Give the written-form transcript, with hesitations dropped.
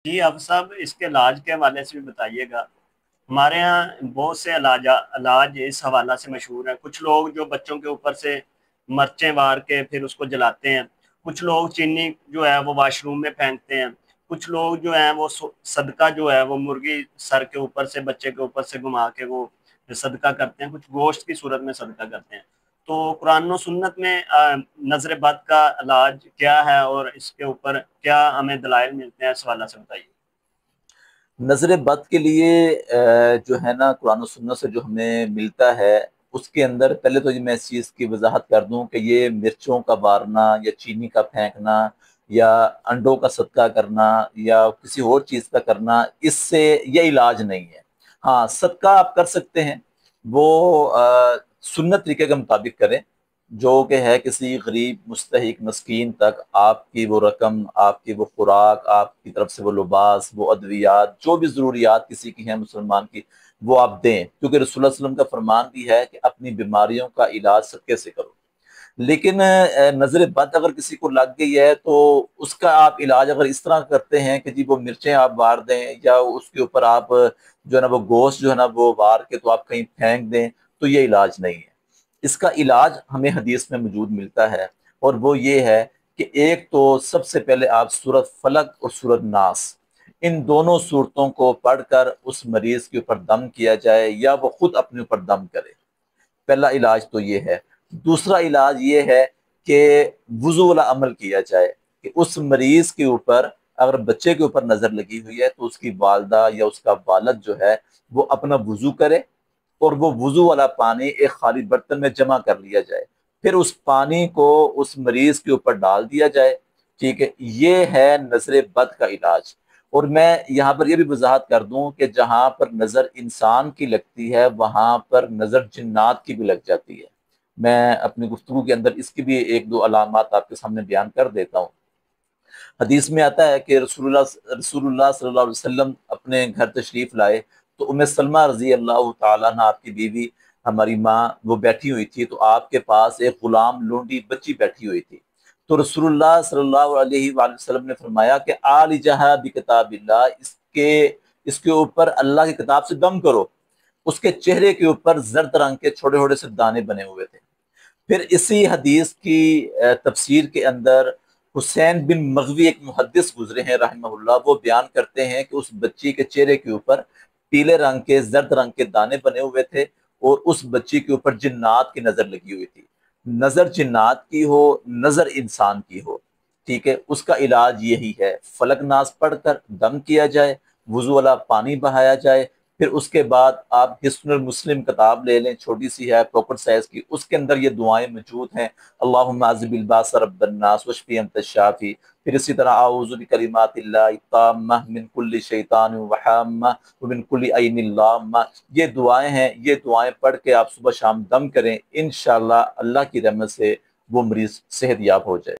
जी अब साहब इसके इलाज के हवाले से भी बताइएगा। हमारे यहाँ बहुत से इलाज इस हवाला से मशहूर हैं। कुछ लोग जो बच्चों के ऊपर से मर्चें वार के फिर उसको जलाते हैं। कुछ लोग चीनी जो है वो वाशरूम में फेंकते हैं। कुछ लोग जो है वो सदका जो है वो मुर्गी सर के ऊपर से बच्चे के ऊपर से घुमा के वो सदका करते हैं। कुछ गोश्त की सूरत में सदका करते हैं। तो कुरान और सुन्नत में नजर बद का इलाज क्या है और इसके ऊपर क्या हमें दलाइल मिलते हैं, इस हवाला से बताइए। नजर बद के लिए जो है ना, कुरान और सुन्नत से जो हमें मिलता है, उसके अंदर पहले तो ये मैं इस चीज़ की वजाहत कर दूं कि ये मिर्चों का बारना या चीनी का फेंकना या अंडों का सदका करना या किसी और चीज़ का करना, इससे ये इलाज नहीं है। हाँ, सदका आप कर सकते हैं, वो सुन्नत तरीके के मुताबिक करें, जो कि है किसी गरीब मुस्तहिक मस्कीन तक आपकी वो रकम, आपकी वो खुराक, आपकी तरफ से वो लिबास, वो अद्वियात, जो भी ज़रूरियात किसी की हैं मुसलमान की, वो आप दें, क्योंकि रसूलुल्लाह सल्लल्लाहु अलैहि वसल्लम का फरमान भी है कि अपनी बीमारियों का इलाज सदके से करो। लेकिन नजर बद अगर किसी को लग गई है तो उसका आप इलाज अगर इस तरह करते हैं कि जी वो मिर्चें आप वार दें या उसके ऊपर आप जो है ना वो गोश्त जो है ना वो वार के तो आप कहीं फेंक दें, तो ये इलाज नहीं है। इसका इलाज हमें हदीस में मौजूद मिलता है, और वो ये है कि एक तो सबसे पहले आप सूरत फलक और सूरत नास, इन दोनों सूरतों को पढ़कर उस मरीज के ऊपर दम किया जाए या वो खुद अपने ऊपर दम करे। पहला इलाज तो ये है। दूसरा इलाज ये है कि वुजू वाला अमल किया जाए, कि उस मरीज के ऊपर अगर बच्चे के ऊपर नजर लगी हुई है तो उसकी वालदा या उसका वालद जो है वो अपना वुजू करे, और वो वुजू वाला पानी एक खाली बर्तन में जमा कर लिया जाए, फिर उस पानी को उस मरीज के ऊपर डाल दिया जाए। ठीक है, ये है नजर बद का इलाज। और मैं यहाँ पर यह भी वजाहत कर दूं कि जहां पर नजर इंसान की लगती है वहां पर नजर जिन्नात की भी लग जाती है। मैं अपनी गुफ्तगू के अंदर इसकी भी एक दो अलामात आपके सामने बयान कर देता हूँ। हदीस में आता है कि रसूलुल्लाह सल्लल्लाहु अलैहि वसल्लम अपने घर तशरीफ लाए, तो उम्मे सलमा रजी अल्लाह तआला अन्हा, आपकी बीवी, हमारी माँ, वो बैठी हुई थी, तो आपके पास एक गुलाम लोंडी बच्ची बैठी हुई थी। तो रसूलुल्लाह सल्लल्लाहु अलैहि वसल्लम ने फरमाया कि आल जहा बि किताबिल्लाह, इसके इसके ऊपर अल्लाह की किताब से दम करो। उसके चेहरे के ऊपर जर्द रंग के छोटे छोटे से दाने बने हुए थे। फिर इसी हदीस की तफसीर के अंदर हुसैन बिन मगवी एक मुहद्दिस गुजरे हैं रहमहुल्लाह, वो बयान करते हैं कि उस बच्ची के चेहरे के ऊपर पीले रंग के जर्द रंग के दाने बने हुए थे, और उस बच्ची के ऊपर जिन्नात की नजर लगी हुई थी। नजर जिन्नात की हो, नजर इंसान की हो, ठीक है, उसका इलाज यही है, फलक नाज पढ़कर दम किया जाए, वुजू वाला पानी बहाया जाए। फिर उसके बाद आप हिस्नुल मुस्लिम किताब ले लें, छोटी सी है, पॉकेट साइज की, उसके अंदर ये दुआएं मौजूद हैं। अल्लाहुम्मा अज़िबिल बास रब्बन नास वशफी अंत शाफी। फिर इसी तरह आऊज़ु बिकलिमातिल्लाहि ताम्मा मिन कुल्ली शैतान व हाम्मा व मिन कुल्ली ऐनिन लाम्मा। ये दुआएं हैं, ये दुआएं पढ़ के आप सुबह शाम दम करें, इंशाअल्लाह अल्लाह की रहमत से वो मरीज सेहत याब हो जाए।